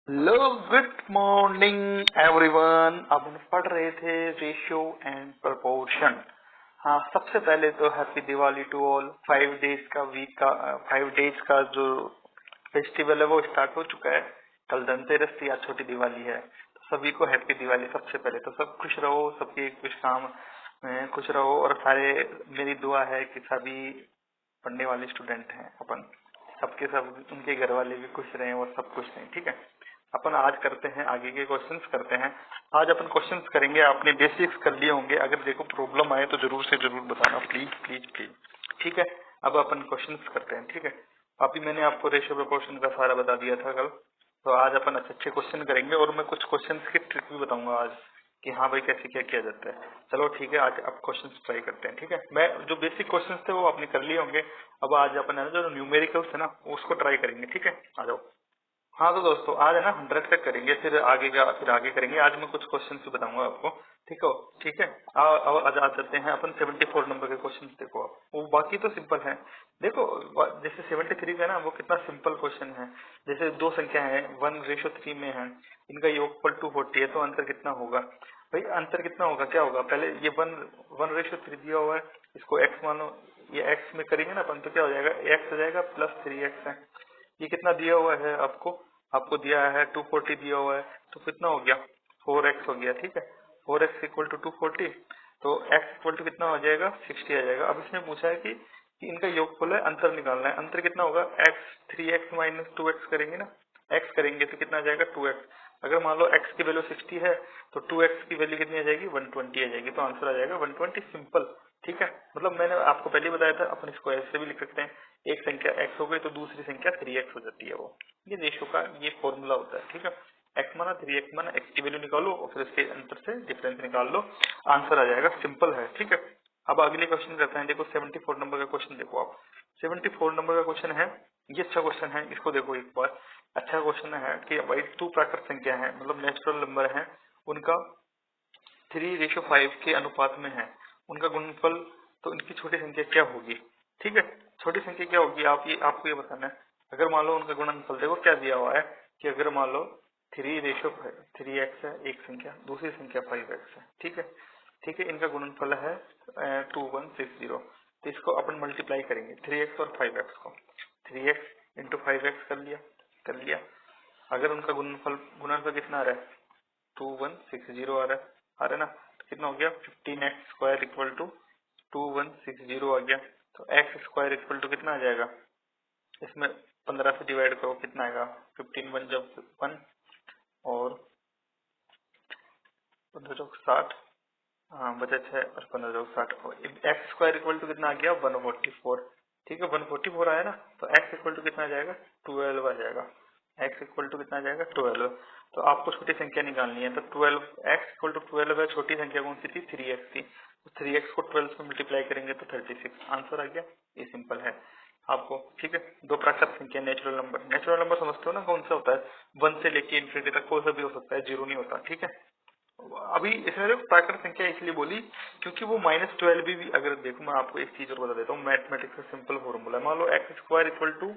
Hello, good morning everyone. अब हम पढ़ रहे थे रेशियो एंड प्रपोर्शन। हाँ, सबसे पहले तो happy Diwali to all. 5 days का जो फेस्टिवल है वो स्टार्ट हो चुका है। कल धनतेरस थी, आज छोटी दिवाली है, तो सभी को हैप्पी दिवाली। सबसे पहले तो सब खुश रहो, सबके कुछ काम में खुश रहो। और सारे, मेरी दुआ है कि सभी पढ़ने वाले स्टूडेंट हैं अपन, सबके सब उनके घर वाले भी खुश रहें और सब खुश रहें। ठीक है, अपन आज करते हैं आगे के क्वेश्चंस करते हैं। आज अपन क्वेश्चंस करेंगे, आपने बेसिक्स कर लिए होंगे। अगर देखो प्रॉब्लम आए तो जरूर से जरूर बताना, प्लीज प्लीज प्लीज। ठीक है, अब अपन क्वेश्चंस करते हैं। ठीक है, अभी मैंने आपको रेशियो प्रोपोर्शन का सारा बता दिया था कल, तो आज अपन अच्छे अच्छे क्वेश्चन करेंगे और मैं कुछ क्वेश्चंस की ट्रिक भी बताऊंगा आज कि हाँ भाई कैसे क्या किया जाता है। चलो ठीक है, आज अब क्वेश्चंस ट्राई करते हैं। ठीक है, मैं जो बेसिक क्वेश्चंस थे वो आपने कर लिए होंगे। अब आज अपन है ना जो न्यूमेरिकल्स है ना उसको ट्राई करेंगे। ठीक है, आ जाओ। हाँ तो दोस्तों, आज है ना 100 तक करेंगे, फिर आगे करेंगे। आज मैं कुछ क्वेश्चन भी बताऊंगा आपको। ठीक हो? ठीक है, अब आज आ जाते हैं अपन 74 नंबर के क्वेश्चन। देखो आप, वो बाकी तो सिंपल है। देखो, जैसे 73 है ना, वो कितना सिंपल क्वेश्चन है। जैसे दो संख्या है, 1:3 में है, इनका योगफल 240 है, तो अंतर कितना होगा? भाई अंतर कितना होगा, क्या होगा? पहले ये 1:3 दिया हुआ है, इसको x मानो। ये x में करेंगे ना अपन, तो क्या हो जाएगा? x हो जाएगा प्लस 3x है। ये कितना दिया हुआ है आपको? आपको दिया है 240 दिया हुआ है, तो कितना हो गया? 4x हो गया। ठीक है, 4x इक्वल टू 240, तो x इक्वल टू कितना हो जाएगा? 60 आ जाएगा। अब इसमें पूछा है कि इनका योगफल है, अंतर निकालना है। अंतर कितना होगा? x 3x माइनस 2x करेंगे ना, x करेंगे तो कितना आ जाएगा? 2x। अगर मान लो x की वैल्यू 60 है तो 2x की वैल्यू कितनी आ जाएगी? 120 आ जाएगी, तो आंसर आ जाएगा 120। सिंपल। ठीक है, मतलब मैंने आपको पहले बताया था, अपन इसको ऐसे भी लिख सकते हैं, एक संख्या x हो गई तो दूसरी संख्या 3x हो जाती है। वो ये रेशियो का ये फॉर्मूला होता है। ठीक है, x माना 3x माना, x की वैल्यू निकालो और फिर इसके अंतर से डिफरेंस निकाल लो, आंसर आ जाएगा। सिंपल है। ठीक है, अब अगले क्वेश्चन करते हैं। देखो 74 नंबर का क्वेश्चन देखो आप। 74 नंबर का क्वेश्चन है, ये अच्छा क्वेश्चन है, इसको देखो एक बार। अच्छा क्वेश्चन है कि भाई 2 प्राकृत संख्या है, मतलब नेचुरल नंबर है, उनका 3:5 के अनुपात में है, उनका गुणनफल, तो इनकी छोटी संख्या क्या होगी? ठीक है, छोटी संख्या क्या होगी आपको ये बताना है। अगर मान लो उनका गुणनफल देखो क्या दिया हुआ है कि अगर मान लो 3:3x है एक संख्या, दूसरी संख्या 5x है। ठीक है, ठीक है, इनका गुणनफल है 2160, तो इसको अपन मल्टीप्लाई करेंगे 3x और 5x को। 3x इंटू 5x कर लिया। अगर उनका गुणनफल कितना आ रहा है? 2160 आ रहा है ना, तो कितना हो गया? 15x² इक्वल टू 2160 आ गया। तो x² इक्वल टू कितना आ जाएगा? इसमें 15 से डिवाइड करो, कितना आएगा? 15 1 जब 1 और 15 चौक 60, हाँ बचा 6 और 15 चौक 60। x² इक्वल टू कितना आ गया? 144। ठीक है, 144 आया ना, तो x इक्वल टू कितना आ जाएगा? 12 आ जाएगा। x इक्वल टू कितना आ जाएगा? 12। तो आपको छोटी संख्या निकालनी है, तो 12, x इक्वल टू 12 है, छोटी संख्या कौन सी थी? 3x थी, तो 3x को 12 से मल्टीप्लाई करेंगे तो 36, आंसर आ गया। ये सिंपल है आपको। ठीक है, दो प्राकृत संख्या, नेचुरल नंबर समझते हो ना कौन सा होता है? 1 से लेके इन्फिनिटी तक कोई सा भी हो सकता है, जीरो नहीं होता। ठीक है, अभी इसमें देखो प्राकृत संख्या इसलिए बोली क्योंकि वो -12 भी अगर देखो, मैं आपको एक चीज और बता देता हूँ, मैथमेटिक्स का सिंपल फॉर्मूला। मान लो x² इक्वल टू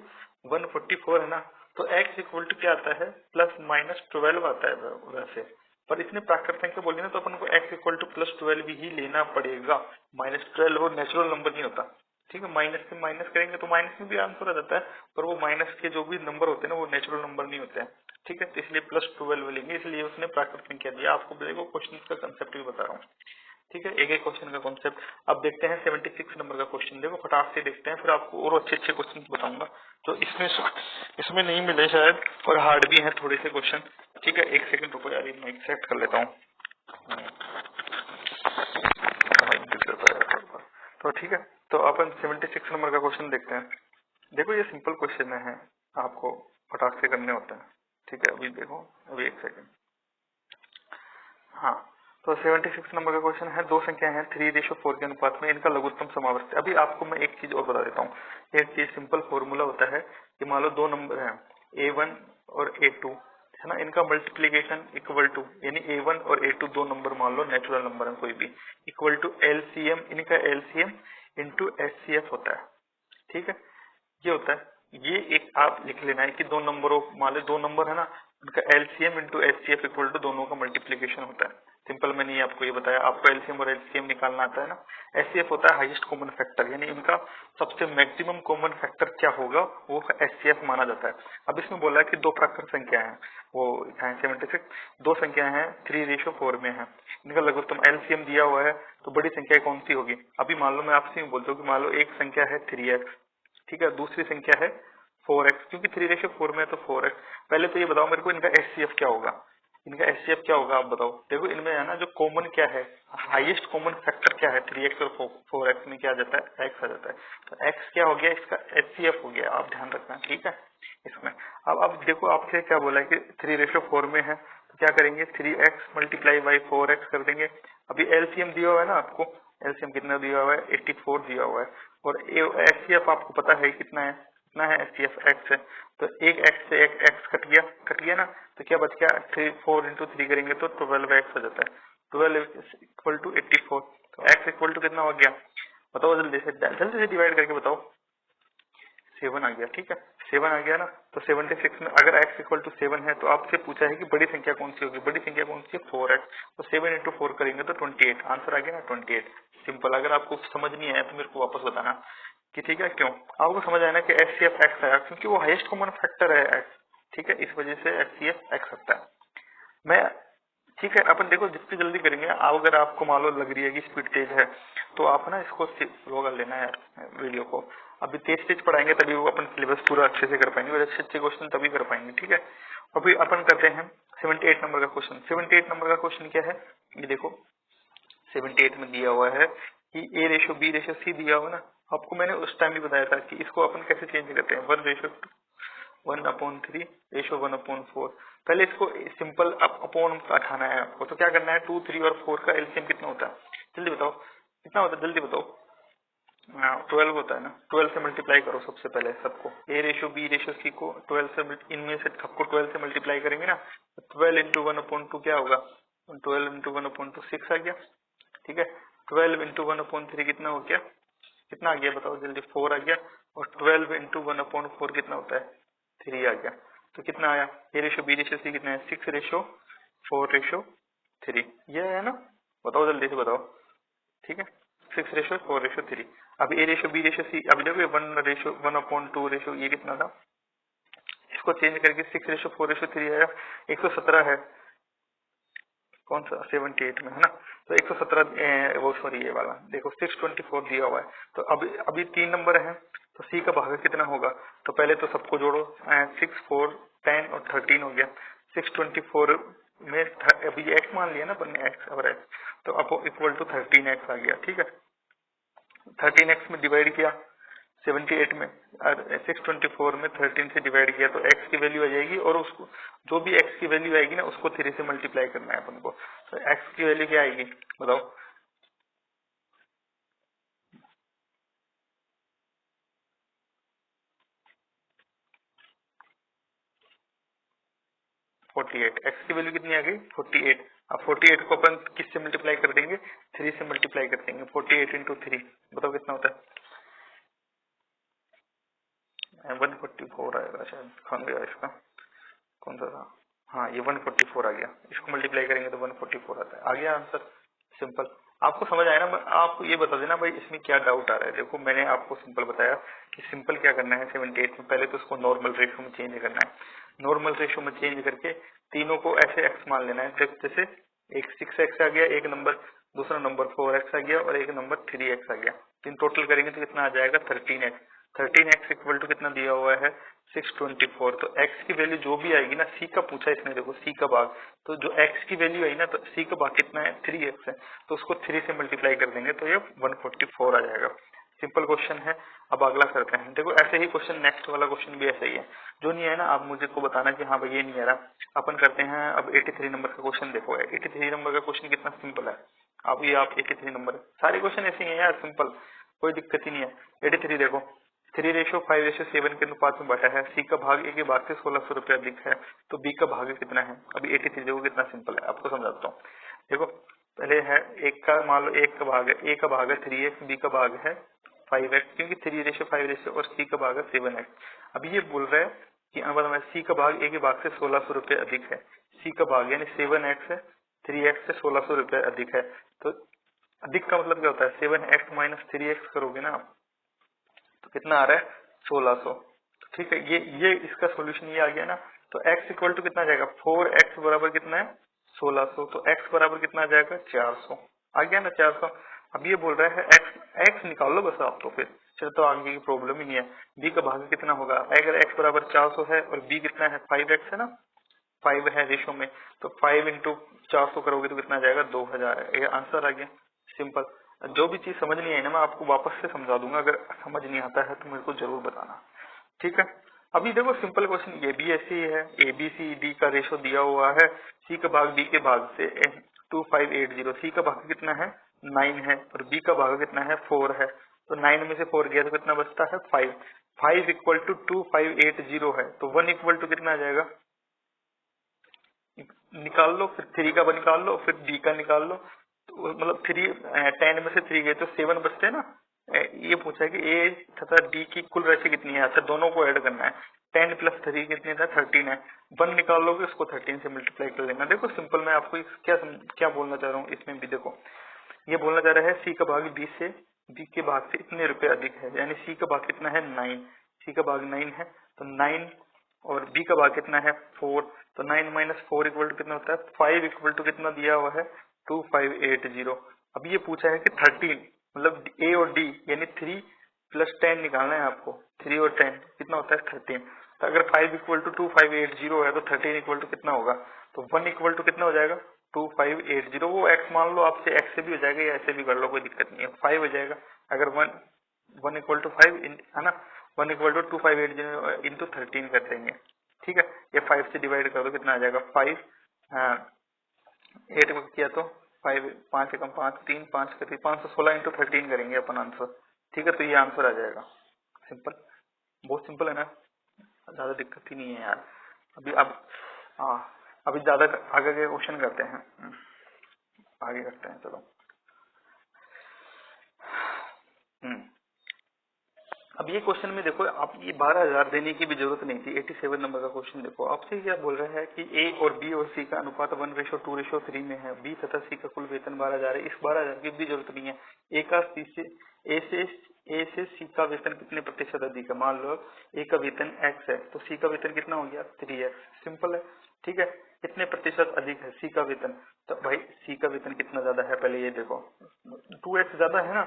144 है ना, तो x इक्वल टू क्या आता है? +-12 आता है वैसे, पर इसने प्राकृत संख्या बोली ना, तो अपन को x इक्वल टू +12 ही लेना पड़ेगा। -12 वो नेचुरल नंबर नहीं होता। ठीक है, माइनस से माइनस करेंगे तो माइनस में भी आंसर आ जाता है, पर वो माइनस के जो भी नंबर होते हैं ना, वो नेचुरल नंबर नहीं होते हैं। ठीक है, तो इसलिए +12 लेंगे, इसलिए उसने प्राकृत संख्या दिया। आपको देखो क्वेश्चन का कंसेप्ट भी बता रहा हूँ। ठीक है, एक एक क्वेश्चन का कॉन्सेप्ट। अब देखते हैं 76 नंबर का क्वेश्चन। देखो फटाक से देखते हैं, फिर आपको और अच्छे अच्छे क्वेश्चन बताऊंगा तो इसमें नहीं मिले शायद, और हार्ड भी है थोड़े से क्वेश्चन। ठीक है, एक सेकंड रुको यार, माइक सेट कर लेता हूँ। तो ठीक है, तो अपन 76 नंबर का क्वेश्चन देखते हैं। देखो ये सिंपल क्वेश्चन है, आपको फटाक से करने होते हैं। ठीक है, अभी देखो, अभी एक सेकंड। हाँ, तो 76 नंबर का क्वेश्चन है, दो संख्या है 3:4 के अनुपात में, इनका लघुत्तम समावर्त। अभी आपको मैं एक चीज और बता देता हूँ। एक चीज सिंपल फॉर्मूला होता है कि मान लो दो नंबर हैं A1 और A2 है ना, इनका मल्टीप्लीकेशन इक्वल टू, यानी A1 और A2 दो नंबर मान लो नेचुरल नंबर है कोई भी, इक्वल टू LCM, इनका LCM इंटू HCF होता है। ठीक है, ये होता है। ये एक आप लिख लेना है कि दो नंबरों, मान लो दो नंबर है ना, उनका LCM into HCF equal to दोनों का मल्टीप्लीकेशन होता है। सिंपल मैंने ये आपको ये बताया, आपको एलसीएम और एचसीएम निकालना आता है ना। एचसीएफ होता है हाईएस्ट कॉमन फैक्टर, यानी इनका सबसे मैक्सिमम कॉमन फैक्टर क्या होगा वो एचसीएफ माना जाता है। अब इसमें बोला है कि दो प्राकृत संख्या है, वो है 76, दो संख्या है 3:4 में है, इनका लघुत्तम एलसीएम दिया हुआ है, तो बड़ी संख्या कौन सी होगी। अभी मान लो मैं आपसे बोलता हूँ कि मान लो एक संख्या है 3x, ठीक है, दूसरी संख्या है 4x, क्योंकि 3:4 में है तो 4x। पहले तो ये बताओ मेरे को इनका एचसीएफ क्या होगा, इनका एचसीएफ क्या होगा आप बताओ। देखो इनमें है ना जो कॉमन क्या है, हाईएस्ट कॉमन फैक्टर क्या है, 3x और 4x में क्या आ जाता है, x आ जाता है, तो x क्या हो गया, इसका एचसीएफ हो गया, आप ध्यान रखना, ठीक है इसमें। अब देखो आपसे क्या बोला है कि 3:4 में है, तो क्या करेंगे 3x मल्टीप्लाई बाई 4x कर देंगे। अभी एलसीएम दिया हुआ है ना आपको, एलसीएम कितना दिया हुआ है, 84 दिया हुआ है, और एचसीएफ आपको पता है कितना है, कितना है एचसीएफ, x है, तो एक x से एक x कट गया ना, तो क्या बच गया 4 इंटू 3 करेंगे तो 12x हो जाता है, 12 इक्वल टू 84, तो x इक्वल टू कितना हो गया बताओ, जल्दी से डिवाइड करके बताओ। 7 आ गया, ठीक है 7 आ गया ना, तो 76 में अगर x इक्वल टू 7 है तो आपसे पूछा है कि बड़ी संख्या कौन सी होगी, बड़ी संख्या कौन सी है 4x, तो 7 इंटू 4 करेंगे तो 28, आंसर आ गया ना 28। सिंपल, अगर आपको समझ नहीं आया तो मेरे को वापस बताना कि ठीक है क्यों। आपको समझ आया ना कि एचसीएफ एक्स आया क्योंकि वो हाईएस्ट कॉमन फैक्टर है एक्स, ठीक है, इस वजह से एचसीएफ एक्स आता है। मैं ठीक है, अपन देखो जितनी जल्दी करेंगे, आप अगर आपको मान लो लग रही है कि स्पीड तेज है तो आप ना इसको स्लो कर लेना है वीडियो को। अभी तेज तेज पढ़ाएंगे तभी वो अपन सिलेबस पूरा अच्छे से कर पाएंगे और अच्छे अच्छे क्वेश्चन तभी कर पाएंगे, ठीक है। अभी अपन करते हैं 78 नंबर का क्वेश्चन। 78 नंबर का क्वेश्चन क्या है, ये देखो 78 में दिया हुआ है कि A:B:C दिया हुआ ना, आपको मैंने उस टाइम भी बताया था कि इसको अपन कैसे चेंज करते हैं, 1:1/3 1/4। पहले इसको सिंपल अपॉन उठाना है आपको, तो क्या करना है 2, 3 और 4 का एलसीएम कितना होता है, जल्दी बताओ कितना होता है, जल्दी बताओ। 12 होता है ना, 12 से मल्टीप्लाई करो सबसे पहले सबको, A:B:C को 12 से, इनमें से सबको 12 से मल्टीप्लाई करेंगे ना, तो 12 इंटू 1/2 क्या होगा, 12 इंटू 1/2 6 आ गया, ठीक है। 12 इंटू 1/3 कितना हो गया, कितना आ गया बताओ जल्दी, 4 आ गया, और 12 इंटू 1/4 कितना होता है, 3 आ गया, तो कितना आया, A:B:C कितना है, 6:4:3, ये है ना, बताओ जल्दी से बताओ, ठीक है 6:4:3। अब A:B:C, अब देखो 1:1/2 रेशो, ये कितना था, इसको चेंज करके 6:4:3 आया, 117 है, कौन सा 78 में है ना, तो 117 वो सॉरी ये वाला देखो 624 दिया हुआ है, तो अभी 3 नंबर है, तो सी का भाग कितना होगा, तो पहले तो सबको जोड़ो, 6, 4, 10 और 13 हो गया, 624 में अभी एक्स मान लिया ना अपन ने, एक्स और एक्स, तो अब इक्वल टू 13x आ गया, ठीक है। 13x में डिवाइड किया 78 में, और 624 में 13 से डिवाइड किया, तो x की वैल्यू आ जाएगी, और उसको जो भी x की वैल्यू आएगी ना उसको 3 से मल्टीप्लाई करना है अपन को, तो x की वैल्यू क्या आएगी बताओ, 48, x की वैल्यू कितनी आ गई 48। अब 48 को अपन किससे मल्टीप्लाई कर देंगे, 3 से मल्टीप्लाई कर देंगे, 48 इंटू 3 बताओ कितना होता है, 144 आएगा शायद, कौन गया इसका, कौन सा था, हाँ ये 144 आ गया, इसको मल्टीप्लाई करेंगे तो 144 आता है, आ गया आंसर, सिंपल। आपको समझ आया ना, आप ये बता देना भाई इसमें क्या डाउट आ रहा है। देखो मैंने आपको सिंपल बताया कि सिंपल क्या करना है 78 में, पहले तो उसको नॉर्मल रेशो में चेंज करना है, नॉर्मल रेशो में चेंज करके तीनों को ऐसे एक्स मान लेना है, जैसे एक 6x आ गया एक नंबर, दूसरा नंबर 4x आ गया और एक नंबर 3x आ गया, तीन टोटल करेंगे तो कितना आ जाएगा 13x। 13x इक्वल टू कितना दिया हुआ है 624, तो x की वैल्यू जो भी आएगी ना, c का पूछा इसने, देखो c का भाग, तो जो x की वैल्यू आई ना, तो c का भाग कितना है 3x है, तो उसको 3 से मल्टीप्लाई कर देंगे तो ये 144 आ जाएगा। सिंपल क्वेश्चन है। अब अगला करते हैं, देखो ऐसे ही क्वेश्चन, नेक्स्ट वाला क्वेश्चन भी ऐसा ही है, जो नहीं है ना आप मुझे को बताना कि हाँ भाई ये नहीं आ रहा। अपन करते हैं अब 83 नंबर का क्वेश्चन। देखो 83 नंबर का क्वेश्चन कितना सिंपल है, अब ये आप 83 नंबर, सारे क्वेश्चन ऐसे ही है यार, सिंपल, कोई दिक्कत ही नहीं है। 83 देखो 3:5:7 के अनुपात में बांटा है, सी का भाग ए के भाग से 1600 रुपया अधिक है, तो बी का भाग कितना है। अभी 83 देखो कितना सिंपल है, आपको समझाता हूँ। देखो पहले है एक का, मान लो एक का भाग है, ए का भाग है 3x, बी का भाग है 5x, क्योंकि 3:5 और सी का भाग है 7x। अभी ये बोल रहा है कि मतलब सी का भाग ए के भाग से 1600 रुपये अधिक है। सी का भाग यानी 7x है 3x से 1600 रुपये अधिक है। तो अधिक का मतलब क्या होता है, 7x माइनस 3x करोगे ना आप तो कितना आ रहा है 1600। ठीक है, ये इसका सोल्यूशन ये आ गया ना। तो x इक्वल टू कितना आ जाएगा 4x बराबर कितना है 1600। तो x बराबर कितना आ जाएगा 400 आ गया ना 400। अब ये बोल रहा है x निकाल लो बस आप, तो फिर तो आगे की प्रॉब्लम ही नहीं है। b का भाग कितना होगा, अगर x बराबर 400 है और b कितना है 5x है ना, 5 है रेशो में, तो 5 इंटू 400 करोगे तो कितना आ जाएगा 2000। ये आंसर आ गया, सिंपल। जो भी चीज समझ नहीं आई ना मैं आपको वापस से समझा दूंगा, अगर समझ नहीं आता है तो मेरे को जरूर बताना, ठीक है। अभी देखो सिंपल क्वेश्चन, ये भी ऐसे ही है, ए बी सी डी का रेशो दिया हुआ है, सी का भाग डी के भाग से 2580, सी का भाग कितना है 9 है और बी का भाग कितना है 4 है। तो 9 में से 4 गया तो कितना बचता है 5। 5 इक्वल टू 2580 है, तो 1 इक्वल टू कितना आ जाएगा, निकाल लो, फिर 3 का निकाल लो, फिर डी का निकाल लो। तो मतलब 10 में से 3 गए तो 7 बचते हैं ना। ये पूछा है कि ए तथा डी की कुल राशि कितनी है, अच्छा दोनों को ऐड करना है। 10 प्लस 3 कितनी था 13 है, 1 निकाल लोगे उसको 13 से मल्टीप्लाई कर लेना। देखो सिंपल, मैं आपको क्या बोलना चाह रहा हूँ इसमें भी, देखो ये बोलना चाह रहा है सी का भाग बी के भाग से इतने रुपए अधिक है, यानी सी का भाग कितना है 9, सी का भाग 9 है, तो 9 और बी का भाग कितना है 4, तो 9 माइनस 4 इक्वल टू कितना होता है 5 इक्वल टू कितना दिया हुआ है 2580। अब ये पूछा है कि 13 मतलब ए और डी यानी 3 प्लस 10 निकालना है आपको, 3 और 10 कितना होता है 13। तो अगर 5 इक्वल टू 2580 है तो 13 इक्वल टू कितना होगा, तो 1 इक्वल टू कितना हो जाएगा 2580। वो x मान लो आपसे, x से भी हो जाएगा या ऐसे भी कर लो, कोई दिक्कत नहीं है, 5 हो जाएगा। अगर 1 इक्वल टू 5 है ना, 1 इक्वल टू 2580 इंटू 13 कर देंगे, ठीक है। ये 5 से डिवाइड कर दो कितना आ जाएगा 5, 8 में किया तो 5, 5 एकम 5, 3 5 कर 516 इंटू 13 करेंगे अपन आंसर, ठीक है। तो ये आंसर आ जाएगा, सिंपल, बहुत सिंपल है ना, ज्यादा दिक्कत ही नहीं है यार। अब हाँ, अभी ज्यादा आगे के क्वेश्चन करते हैं, आगे करते हैं चलो। अब ये क्वेश्चन में देखो, आप ये 12,000 देने की भी जरूरत नहीं थी। 87 नंबर का क्वेश्चन देखो, आपसे क्या बोल रहा है कि ए और बी और सी का अनुपात 1:2:3 में है, बी तथा सी का कुल वेतन 12,000 है। इस 12,000 की भी जरूरत नहीं है। ए का सी से ए से सी का वेतन कितने प्रतिशत अधिक है, मान लो ए का वेतन x है तो सी का वेतन कितना हो गया 3x, सिंपल है, ठीक है। कितने प्रतिशत अधिक है सी का वेतन, तो भाई सी का वेतन कितना ज्यादा है पहले ये देखो, 2x ज्यादा है ना,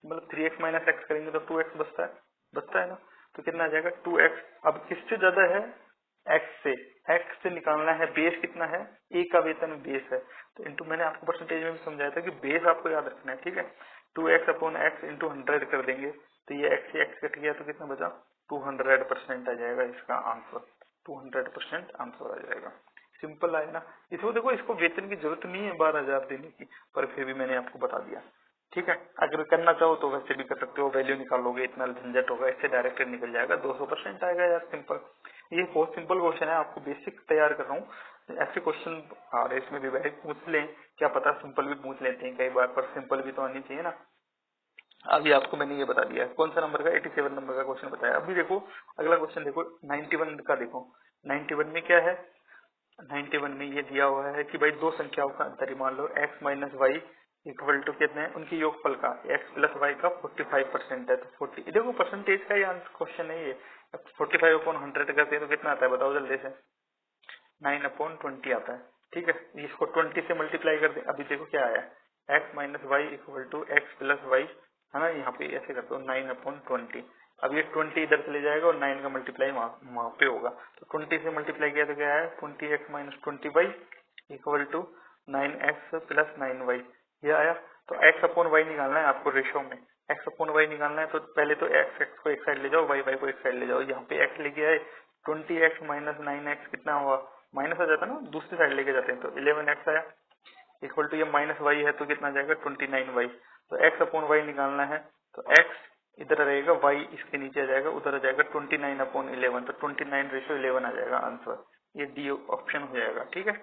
मतलब 3x माइनस एक्स करेंगे तो 2x बचता है ना, तो कितना आ जाएगा 2x। अब किससे ज्यादा है x से निकालना है, बेस कितना है ए का वेतन बेस है, तो इंटू, मैंने आपको परसेंटेज में भी समझाया था कि बेस आपको याद रखना है, ठीक है। 2x अपॉन एक्स इंटू 100 कर देंगे तो ये x से x कट गया तो कितना बचा 200% आ जाएगा इसका आंसर, 200% आंसर आ जाएगा, सिंपल आया ना। इसको देखो, इसको वेतन की जरूरत नहीं है 12,000 देने की, पर फिर भी मैंने आपको बता दिया, ठीक है। अगर करना चाहो तो वैसे भी कर सकते हो, वैल्यू निकालोगे इतना झंझट होगा, इससे डायरेक्ट निकल जाएगा, 200% आएगा यार, सिंपल। ये बहुत सिंपल क्वेश्चन है, आपको बेसिक तैयार कर रहा हूँ। ऐसे क्वेश्चन आ रहे इसमें भी भाई पूछ लें, क्या पता सिंपल भी पूछ लेते हैं कई बार, पर सिंपल भी तो आनी चाहिए ना। अभी आपको मैंने ये बता दिया, कौन सा नंबर का 87 नंबर का क्वेश्चन बताया। अभी देखो अगला क्वेश्चन देखो 91 का, देखो 91 में क्या है, 91 में ये दिया हुआ है कि भाई दो संख्याओं का अंतर ही, मान लो x minus Y equal to कितने हैं, उनकी योगफल का x प्लस वाई का 45% है, तो 40, देखो परसेंटेज का ये क्वेश्चन है ये। 45 अपॉन 100 करते हैं तो कितना आता है बताओ जल्दी से, 9/20 आता है, ठीक है। इसको 20 से मल्टीप्लाई कर दे, अभी देखो क्या आया, x minus Y equal to X plus Y, है ना, यहाँ पे ऐसे करते हो 9/20। अब ये 20 इधर चले जाएगा और 9 का मल्टीप्लाई वहां पे होगा, तो 20 से मल्टीप्लाई किया तो क्या है 20x minus 20y equal to 9x plus 9y, ये आया। तो x अपॉन वाई निकालना है आपको रेशो में, x अपॉन वाई निकालना है, तो पहले तो x को एक साइड ले जाओ, y को एक साइड ले जाओ, यहाँ पे x लेके आए, 20x माइनस 9x कितना हुआ, माइनस आ जाता है ना, दूसरी साइड लेके जाते हैं तो 11x आया, इक्वल टू ये माइनस वाई है तो कितना आ जाएगा 29y। तो x अपॉन वाई निकालना है, तो x इधर रहेगा, y इसके नीचे आ जाएगा, उधर आ जाएगा 29/11, तो 29:11 आ जाएगा आंसर, ये डी ऑप्शन हो जाएगा, ठीक है।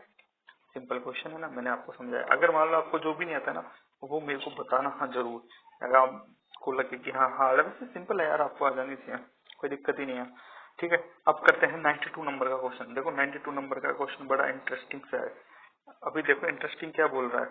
सिंपल क्वेश्चन है ना, मैंने आपको समझाया। अगर मान लो आपको जो भी नहीं आता ना वो मेरे को बताना, हाँ जरूर, अगर आपको लगे कि हाँ वैसे सिंपल है यार, आपको आ जानी चाहिए, कोई दिक्कत ही नहीं है। ठीक है, अब करते हैं 92 नंबर का क्वेश्चन। देखो 92 नंबर का क्वेश्चन बड़ा इंटरेस्टिंग सा है। अभी देखो इंटरेस्टिंग क्या बोल रहा है,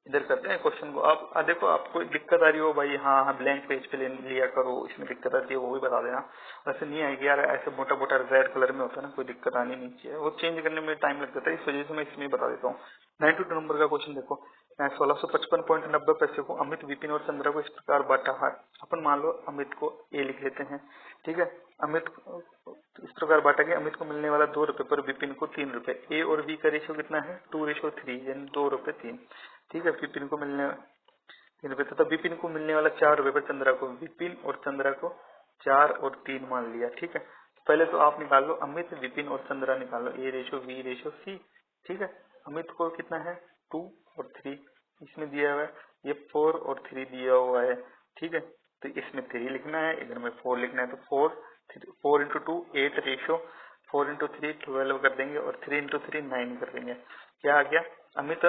इधर करते हैं क्वेश्चन को। आप देखो आपको दिक्कत आ रही हो भाई, हाँ हाँ ब्लैंक पेज पे ले लिया करो, इसमें दिक्कत आती है वो भी बता देना। वैसे नहीं आएगी यार, ऐसे मोटा मोटा रेड कलर में होता है ना, कोई दिक्कत आनी नहीं चाहिए, वो चेंज करने में टाइम लग जाता है, इस वजह से मैं इसमें बता देता हूँ। 92 नंबर का क्वेश्चन देखो, 1655.90 पैसे को अमित, विपिन और चंद्रा को इस प्रकार बांटा है। अपन मान लो अमित को ए लिख लेते हैं, ठीक है। अमित को इस प्रकार बांटा गया, अमित को मिलने वाला 2 रुपए पर विपिन को 3 रुपए। ए और बी का रेशियो कितना है, 2:3, यानी 2 रुपए 3। ठीक है, विपिन को मिलने 3 रुपए तथा विपिन को मिलने वाला 4 रुपए पर चंद्रा को, विपिन और चंद्रा को 4 और 3 मान लिया। ठीक है, पहले तो आप निकाल लो अमित, विपिन और चंद्रा निकाल लो, ए रेशो बी रेशो सी। ठीक है, अमित को कितना है 2 और 3 इसमें दिया हुआ है, ये 4 और 3 दिया हुआ है। ठीक है, तो इसमें 3 लिखना है, इधर में 4 लिखना है, तो 4 इंटू 2 8 रेशो, 4 इंटू 3 12 कर देंगे और 3 इंटू 3 9 कर देंगे। क्या आ गया, अमित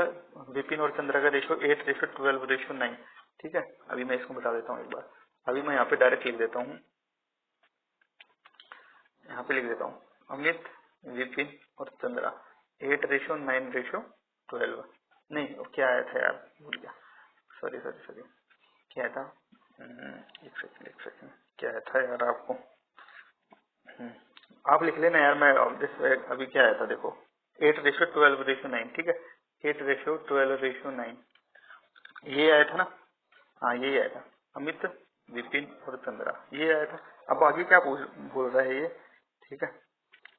विपिन और चंद्रा का रेशो 8:12:9। ठीक है, अभी मैं इसको बता देता हूँ एक बार। अभी मैं यहाँ पे डायरेक्ट लिख देता हूँ, यहाँ पे लिख देता हूँ अमित, विपिन और चंद्रा 8:9:12। नहीं वो क्या आया था यार, भूल गया, सॉरी सॉरी सॉरी, क्या आया था, एक सेकंड क्या आया था यार आपको, आप लिख लेना यार, मैं अभी क्या आया था देखो, 8:12:9। ठीक है, 8:12:9 ये आया था ना, हाँ यही आया था, अमित, विपिन और चंद्रा ये आया था। अब आगे क्या बोल रहा है ये, ठीक है,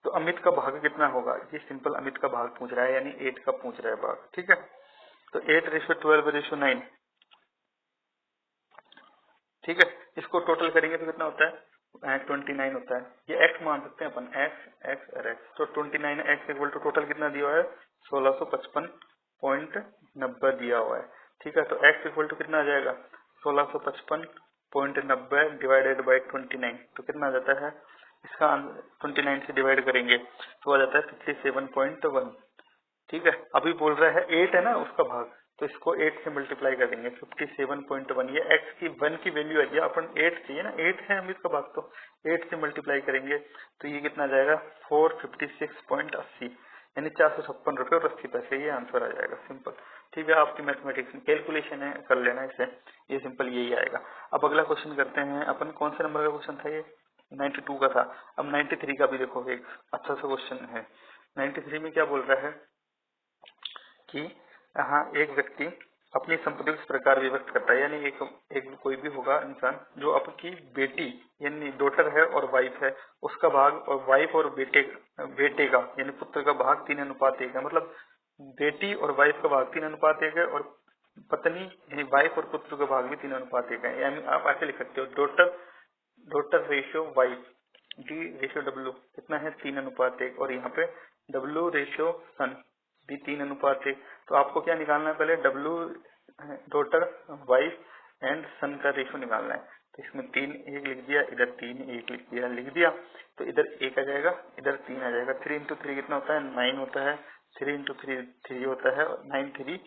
तो अमित का भाग कितना होगा, ये सिंपल अमित का भाग पूछ रहा है, यानी 8 का पूछ रहा है भाग। ठीक है, तो 8:12:9। ठीक है, इसको टोटल करेंगे तो कितना होता है, 29 होता है। ये x मान सकते हैं अपन, x और x, तो 29x इक्वल टू टोटल कितना दिया हुआ है 1655.90 दिया हुआ है। ठीक है, तो x इक्वल टू कितना आ जाएगा 1655.90 डिवाइडेड बाई 29, तो कितना आ जाता है इसका 29 से डिवाइड करेंगे तो आ जाता है 57.1। ठीक है, अभी बोल रहा है 8 है ना उसका भाग, तो इसको 8 से मल्टीप्लाई कर देंगे 57.1। ये x की 1 की वैल्यू है, अपन 8 चाहिए ना, 8 है हम इसका भाग, तो 8 से मल्टीप्लाई करेंगे तो ये कितना आ जाएगा 456.80, यानी 456 रुपए और 80 पैसे, ये आंसर आ जाएगा सिंपल। ठीक है, आपकी मैथमेटिक्स में कैलकुलेशन है, कर लेना इसे, ये सिंपल यही आएगा। अब अगला क्वेश्चन करते हैं अपन, कौन से नंबर का क्वेश्चन था ये, 92 का था। अब 93 का भी देखो, एक अच्छा सा क्वेश्चन है। 93 में क्या बोल रहा है कि यहाँ एक व्यक्ति अपनी संपत्ति को इस प्रकार विभक्त करता है, यानी एक कोई भी होगा इंसान जो आपकी बेटी यानी डॉटर है और वाइफ है, उसका भाग, और वाइफ और बेटे का यानी पुत्र का भाग 3:1 है। मतलब बेटी और वाइफ का भाग 3:1 है, और पत्नी यानी वाइफ और पुत्र का भाग भी 3:1 है। यानी आप ऐसे लिख सकते हो, daughter ratio wife, D ratio W कितना है 3:1, और यहाँ पे डब्ल्यू रेशियो सन भी 3:1। तो आपको क्या निकालना है, पहले डब्ल्यू डॉटर वाइफ एंड सन का रेशियो निकालना है। तो इसमें 3:1 लिख दिया, इधर 3:1 लिख दिया, तो इधर 1 आ जाएगा, इधर 3 आ जाएगा। 3 इंटू 3 कितना होता है 9 होता है, 3 इंटू 3 3 होता है, 9 3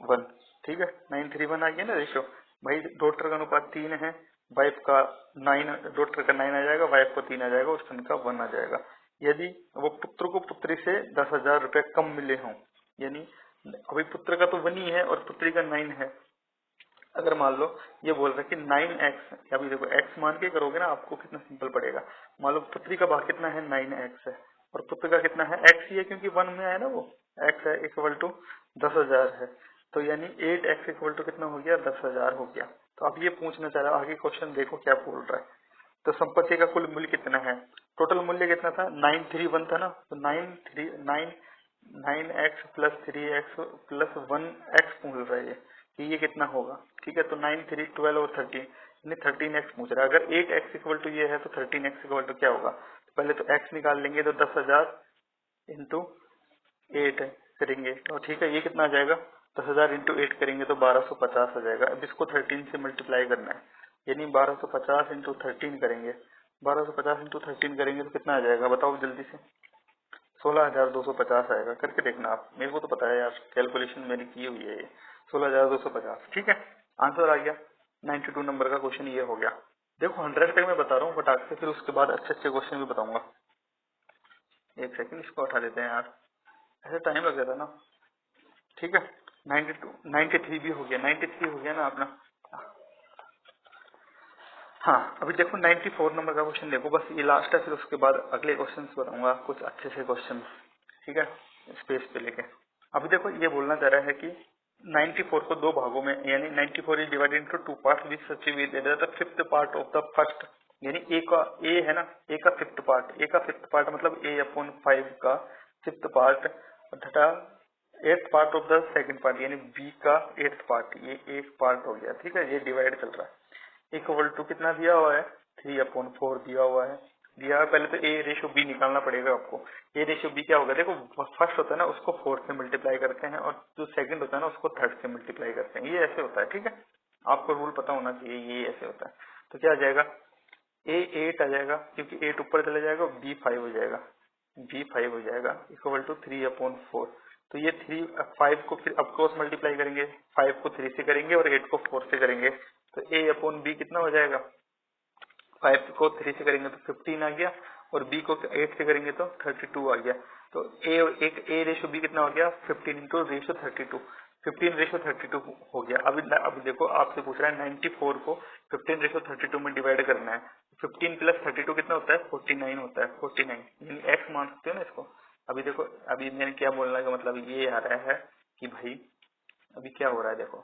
1। ठीक है, 9 3 1 आ गया ना रेशियो। भाई डॉटर का अनुपात 3 है, वाइफ का 9, डॉटर का 9 आ जाएगा, वाइफ को 3 आ जाएगा और सन का 1 आ जाएगा। यदि वो पुत्र को पुत्री से 10,000 रुपए कम मिले हों, यानी अभी पुत्र का तो 1 ही है और पुत्री का 9 है। अगर मान लो ये बोल रहा है कि 9x, अभी देखो x मान के करोगे ना, आपको कितना सिंपल पड़ेगा। मान लो पुत्री का भाग कितना है 9x है, और पुत्र का कितना है x ही है, क्योंकि 1 में है ना वो, x है इक्वल टू 10,000 है, तो यानी 8x इक्वल टू कितना हो गया 10,000 हो गया। तो अब ये पूछना चाह रहा है, आगे क्वेश्चन देखो क्या बोल रहा है। तो संपत्ति का कुल मूल्य कितना है, टोटल मूल्य कितना था 931 था ना, तो 9x plus 3x plus 1x पूछ रहा है कि ये कितना होगा। ठीक है, तो 9 3 12 और 13 यानी 13x पूछ रहा है। अगर 8x इक्वल टू ये है तो 13x इक्वल टू क्या होगा, तो पहले तो x निकाल लेंगे, तो 10,000 इंटू 8 करेंगे, तो ठीक है ये कितना आ जाएगा 10,000 इंटू 8 करेंगे तो 1250 आ जाएगा। अब इसको 13 से मल्टीप्लाई करना है, यानी 1250 इंटू 13 करेंगे, 1250 इंटू 13 करेंगे तो कितना आ जाएगा बताओ जल्दी से, 16,250 आएगा। करके देखना आप, मेरे को तो पता है यार, कैलकुलेशन मेरी की हुई है ये 16,250। ठीक है, आंसर आ गया 92 नंबर का क्वेश्चन ये हो गया। देखो 100 तक मैं बता रहा हूँ फटाक से, फिर उसके बाद अच्छे अच्छे क्वेश्चन भी बताऊंगा। एक सेकंड इसको हटा देते हैं यार, ऐसे टाइम लग जाता है ना। ठीक है 92 93 भी हो गया, 93 हो गया ना अपना। हाँ अभी देखो 94 नंबर का क्वेश्चन देखो, बस ये लास्ट है, फिर उसके बाद अगले क्वेश्चन बताऊंगा कुछ अच्छे से क्वेश्चन। ठीक है स्पेस पे लेके। अभी देखो ये बोलना चाह रहा है कि 94 को दो भागों में, यानी 94 is divided into two part which such with the fifth part of the first, यानी ए का ए है ना, ए का फिफ्थ पार्ट, ए का फिफ्थ पार्ट मतलब ए अपॉन 5 का फिफ्थ पार्ट तथा eighth part of the second part, यानी बी का एट्थ पार्ट, ये एक पार्ट हो गया। ठीक है ये डिवाइड चल रहा है। इक्वल टू कितना दिया हुआ है, 3/4 दिया हुआ है। दिया है पहले तो ए रेशो बी निकालना पड़ेगा आपको। ए रेशो बी क्या होगा, देखो फर्स्ट होता है ना उसको 4 से मल्टीप्लाई करते हैं, और जो सेकंड होता है ना उसको 3rd से मल्टीप्लाई करते हैं, ये ऐसे होता है। ठीक है आपको रूल पता होना चाहिए, ये ऐसे होता है। तो क्या आ जाएगा, ए 8 आ जाएगा क्योंकि 8 ऊपर चले जाएगा, बी 5 हो जाएगा, बी 5 हो जाएगा इक्वल टू 3/4। तो ये 5 को फिर अब क्रॉस मल्टीप्लाई करेंगे, 5 को 3 से करेंगे और 8 को 4 से करेंगे, तो ए अपॉन बी कितना हो जाएगा, 5 को 3 से करेंगे तो 15 आ गया, और बी को 8 से करेंगे तो 32 आ गया। तो ए रेशो बी कितना हो गया, 15 इंटू रेशो 32, 15/32 हो गया। अभी देखो आपसे पूछ रहा है 94 को 15/32 में डिवाइड करना है। 15 प्लस 32 कितना होता है, 49 होता है, 49 यानी एक्स मान सकते हो ना इसको। अभी देखो अभी मैंने क्या बोलने का मतलब ये आ रहा है कि भाई अभी क्या हो रहा है, देखो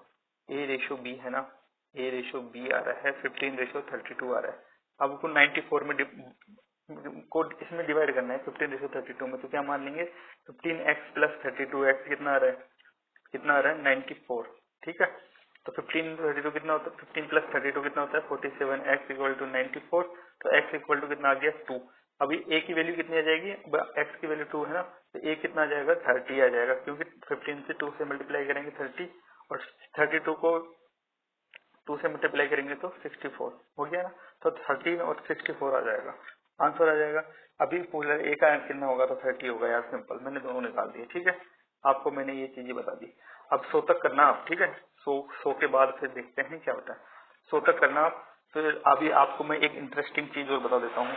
ए रेशो बी है ना, ए रेशो बी आ रहा है, 15/32 आ रहा है। अब आपको 94 में को इसमें डिवाइड करना है 15/32 में, तो क्या मान लेंगे 15x प्लस 32x कितना आ रहा है, कितना आ रहा है 94। ठीक है तो 15/32 कितना होता है, 15 प्लस 32 कितना होता है 47x इक्वल टू 94। तो x इक्वल टू कितना आ गया 2। अभी a की वैल्यू कितनी आ जाएगी, x की वैल्यू 2 है ना, तो a कितना आ जाएगा 30 आ जाएगा, क्योंकि 15 से 2 से मल्टीप्लाई करेंगे 30, और 32 को 2 से मल्टीप्लाई करेंगे तो 64 हो गया ना। तो 13 और 64 आ जाएगा, आंसर आ जाएगा। अभी पूछ रहे ए का कितना होगा, तो 30 होगा यार, सिंपल, मैंने दोनों निकाल दिए। ठीक है आपको मैंने ये चीजें बता दी। अब 100 तक करना आप, ठीक है 100 के बाद फिर देखते हैं क्या होता है। 100 तक करना आप। फिर अभी आपको मैं एक इंटरेस्टिंग चीज और बता देता हूँ।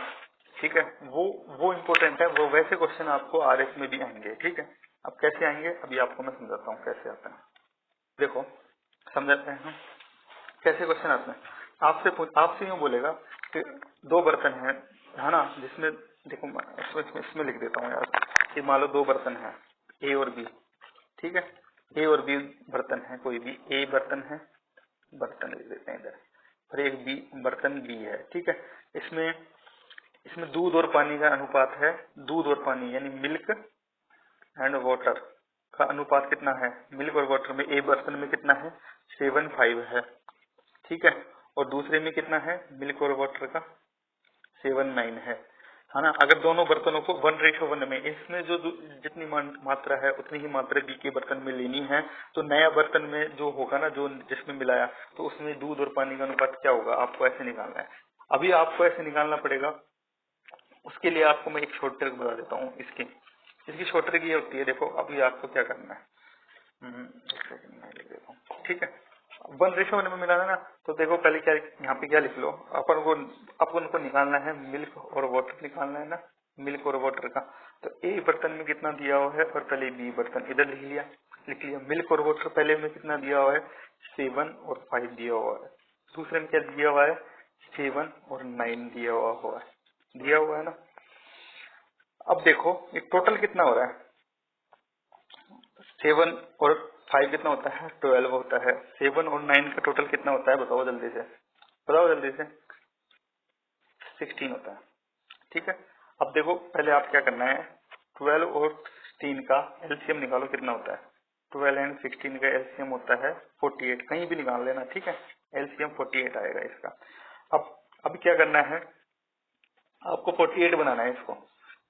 ठीक है वो इम्पोर्टेंट है, वो वैसे क्वेश्चन आपको आरएस में भी आएंगे। ठीक है अब कैसे आएंगे अभी आपको मैं समझाता हूँ कैसे आता है। देखो समझाते हैं हम कैसे क्वेश्चन आते हैं। आपसे यूँ बोलेगा कि दो बर्तन हैं है ना, जिसमें देखो मैं इसमें लिख देता हूँ यार, कि मान लो दो बर्तन हैं ए और बी। ठीक है ए और बी बर्तन है, कोई भी ए बर्तन है, बर्तन लिख देते हैं इधर, और एक बी बर्तन बी है। ठीक है इसमें इसमें दूध और पानी का अनुपात है, दूध और पानी यानी मिल्क एंड वाटर का अनुपात कितना है, मिल्क और वाटर में ए बर्तन में कितना है 7:5 है। ठीक है और दूसरे में कितना है मिल्क और वाटर का 7:9 है ना। अगर दोनों बर्तनों को 1:1 में, इसमें जो जितनी मात्रा है उतनी ही मात्रा बी के बर्तन में लेनी है, तो नया बर्तन में जो होगा ना, जो जिसमें मिलाया, तो उसमें दूध और पानी का अनुपात क्या होगा, आपको ऐसे निकालना है। अभी आपको ऐसे निकालना पड़ेगा, उसके लिए आपको मैं एक शॉर्ट ट्रिक बता देता हूँ। इसकी शॉर्ट ट्रिक ये होती है, देखो अभी आपको क्या करना है, एक सेकंड में लिख देता हूँ। ठीक है 1:1 में मिलाना ना, तो देखो पहले क्या यहाँ पे क्या लिख लो, अपन को निकालना है मिल्क और वाटर निकालना है ना, मिल्क और वाटर का। तो ए बर्तन में कितना दिया हुआ है, और पहले बी बर्तन इधर लिख लिया मिल्क और वाटर पहले में कितना दिया हुआ है 7 और 5 दिया हुआ है, दूसरे में क्या दिया हुआ है 7 और 9 दिया हुआ है ना। अब देखो ये टोटल कितना हो रहा है, 7 और 5 कितना होता है 12 होता है, 7 और 9 का टोटल कितना होता है बताओ जल्दी से, बताओ जल्दी से 16 होता है। ठीक है अब देखो पहले आप क्या करना है, 12 और 16 का एलसीएम निकालो कितना होता है, 12 एंड 16 का एलसीएम होता है 48, कहीं भी निकाल लेना। ठीक है एलसीएम 48 आएगा इसका। अब क्या करना है, आपको 48 बनाना है इसको।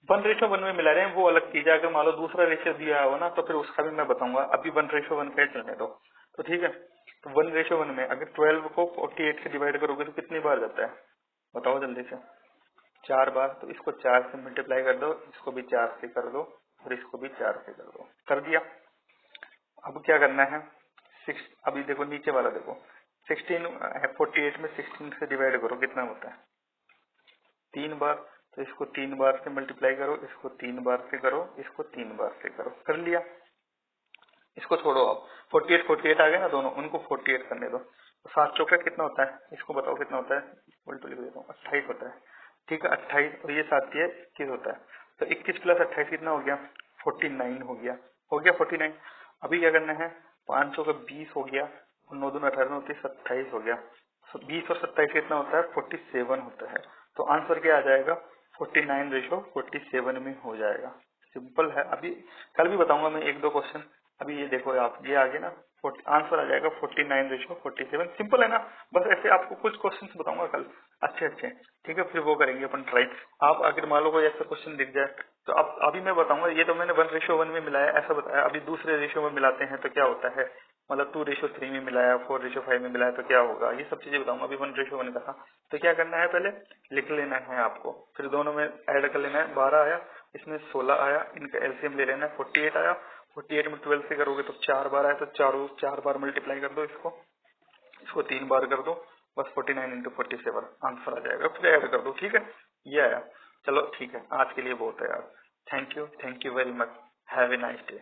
1:1 में मिला रहे हैं वो अलग चीज है, अगर मान लो दूसरा रेशियो दिया हो ना तो फिर उसका भी मैं बताऊंगा, अभी 1:1 का ही चलने दो। तो ठीक है तो 1:1 में अगर 12 को 48 से डिवाइड करोगे तो कितनी बार जाता है बताओ जल्दी से, 4 बार। तो इसको 4 से मल्टीप्लाई कर दो, इसको भी 4 से कर दो, और इसको भी 4 से कर दो, कर दिया। अब क्या करना है 6, अभी देखो नीचे वाला देखो 48 में 16 से डिवाइड करो, कितना होता है 3 बार। तो इसको 3 बार से मल्टीप्लाई करो, इसको 3 बार से करो, इसको 3 बार से करो, कर लिया। इसको छोड़ो अब, 48 आ गए ना दोनों, उनको 48 करने दो। तो 7 चौका कितना होता है, इसको बताओ कितना होता है, उल्टो लिख देता हूँ, 28 होता है। ठीक है 28, और ये 7 ये 21 होता है। तो 21 प्लस 28 कितना हो गया, 49 हो गया। हो गया 49। अभी क्या करना है, 5 चौका 20 हो गया, और 9 दूनी 18, 27 हो गया। 20 और 27 कितना होता है, 47 होता है। तो आंसर क्या आ जाएगा, 49:47 में हो जाएगा। सिंपल है। अभी कल भी बताऊंगा मैं 1-2 क्वेश्चन। अभी ये देखो आप, ये आगे ना आंसर आ जाएगा 49:47। सिंपल है ना। बस ऐसे आपको कुछ क्वेश्चन बताऊंगा कल, अच्छे अच्छे। ठीक है, फिर वो करेंगे अपन ट्राई। आप अगर मान लो कोई ऐसा क्वेश्चन दिख जाए तो अब अभी मैं बताऊंगा। ये तो मैंने 1:1 में मिलाया ऐसा बताया, अभी दूसरे रेशियो में मिलाते हैं तो क्या होता है, मतलब 2:3 में मिलाया, 4:5 में मिलाया तो क्या होगा, ये सब चीजें बताऊंगा। अभी 1:1 का था। तो क्या करना है, पहले लिख लेना है आपको, फिर दोनों में ऐड कर लेना है। 12 आया, इसमें 16 आया, इनका एलसीएम ले लेना है। 48 आया, 48 में 12 से करोगे तो 4 बार आया, तो चार बार मल्टीप्लाई कर दो इसको, इसको 3 बार कर दो, बस 49:47 आंसर आ जाएगा। फिर ऐड कर दो, ठीक है, ये आया। चलो ठीक है, आज के लिए बहुत है यार। Thank you very much, have a nice day.